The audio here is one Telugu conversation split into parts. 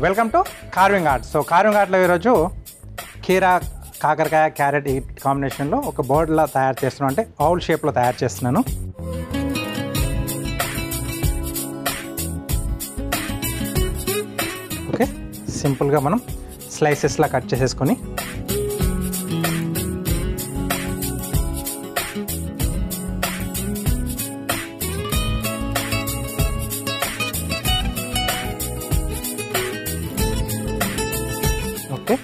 Welcome to carving art. So carving ఆర్ట్లో ఈరోజు కీరా కాకరకాయ క్యారెట్ ఈ కాంబినేషన్లో ఒక బోర్డ్లా తయారు చేస్తున్నాను, అంటే ఆవుల్ షేప్లో తయారు చేస్తున్నాను. ఓకే, సింపుల్గా మనం స్లైసెస్లా కట్ చేసేసుకొని ఓకే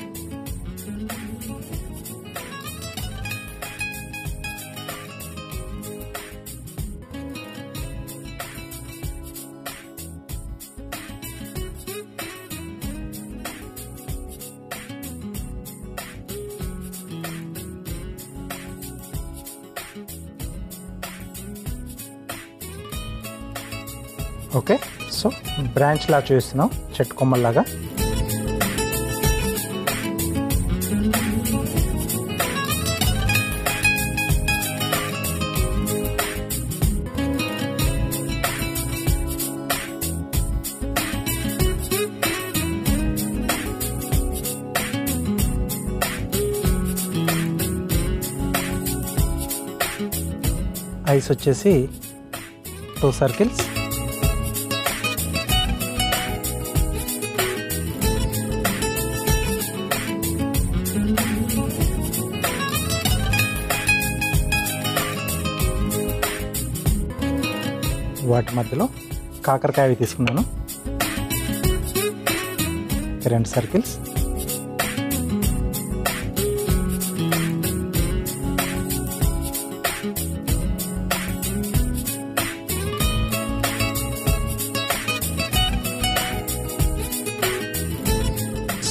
ఓకే సో బ్రాంచ్లా చూస్తున్నాం, చెట్టు కొమ్మల్లాగా. ఐస్ వచ్చేసి 2 సర్కిల్స్. వాటి మధ్యలో కాకరకాయ తీసుకున్నాను, 2 సర్కిల్స్.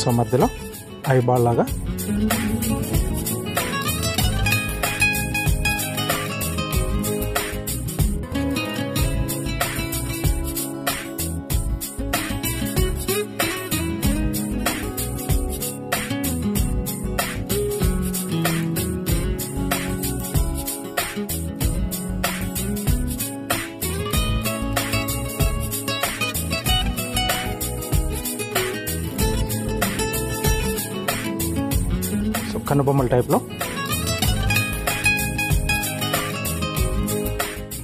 సో మధ్యలో ఐబాల్ లాగా. కనుబొమ్మల టైప్లో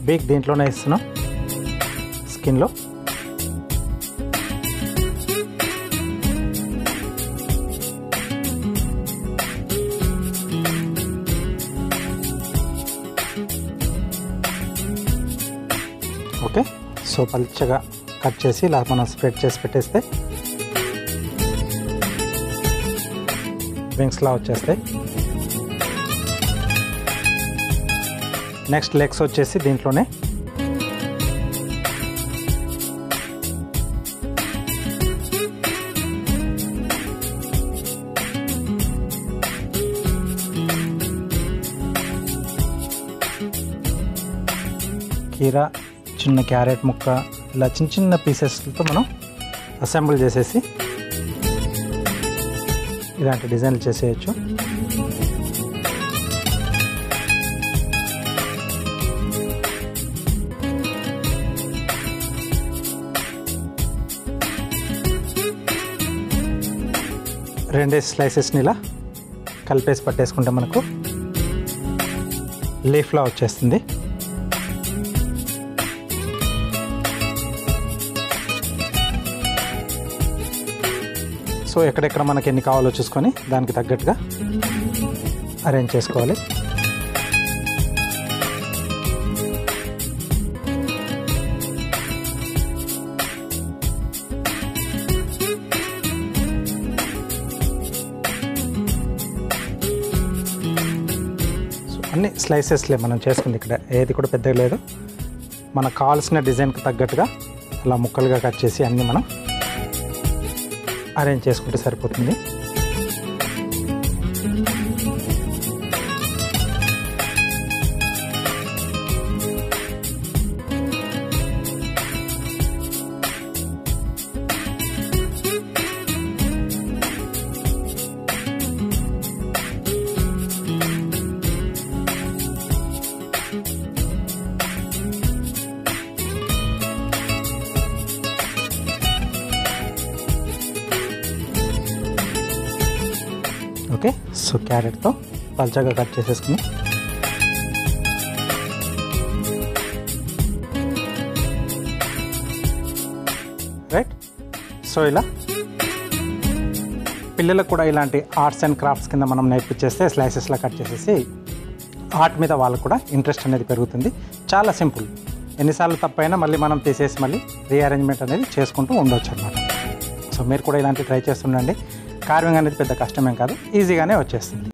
బేక్ దీంట్లోనే ఇస్తున్నాం, స్కిన్లో. ఓకే, సో పల్చగా కట్ చేసి ఇలా మనం స్ప్రెడ్ చేసి పెట్టేస్తే వింగ్స్లా వచ్చేస్తాయి. నెక్స్ట్ లెగ్స్ వచ్చేసి దీంట్లోనే కీరా, చిన్న క్యారెట్ ముక్క ఇలా చిన్న చిన్న పీసెస్తో మనం అసెంబుల్ చేసేసి ఇలాంటి డిజైన్లు చేసేయచ్చు. రెండే స్లైసెస్ని ఇలా కలిపేసి పట్టేసుకుంటే మనకు లీఫ్లా వచ్చేస్తుంది. సో ఎక్కడెక్కడ మనకి ఎన్ని కావాలో చూసుకొని దానికి తగ్గట్టుగా అరేంజ్ చేసుకోవాలి. సో అన్ని స్లైసెస్లే మనం చేసుకుంది, ఇక్కడ ఏది కూడా పెద్దగా లేదు. మనకు కావాల్సిన డిజైన్కి తగ్గట్టుగా అలా ముక్కలుగా కట్ చేసి అన్నీ మనం అరేంజ్ చేసుకుంటే సరిపోతుంది. ఓకే, సో క్యారెట్తో పల్చగా కట్ చేసేసుకుని రైట్. సో ఇలా పిల్లలకు కూడా ఇలాంటి ఆర్ట్స్ అండ్ క్రాఫ్ట్స్ కింద మనం నేర్పించేస్తే స్లైసెస్లా కట్ చేసేసి ఆర్ట్ మీద వాళ్ళకు కూడా ఇంట్రెస్ట్ అనేది పెరుగుతుంది. చాలా సింపుల్, ఎన్నిసార్లు తప్పైనా మళ్ళీ మనం తీసేసి మళ్ళీ రీఅరేంజ్మెంట్ అనేది చేసుకుంటూ ఉండొచ్చు అనమాట. సో మీరు కూడా ఇలాంటివి ట్రై చేస్తుండండి. కార్వింగ్ అనేది పెద్ద కష్టమేం కాదు, ఈజీగానే వచ్చేస్తుంది.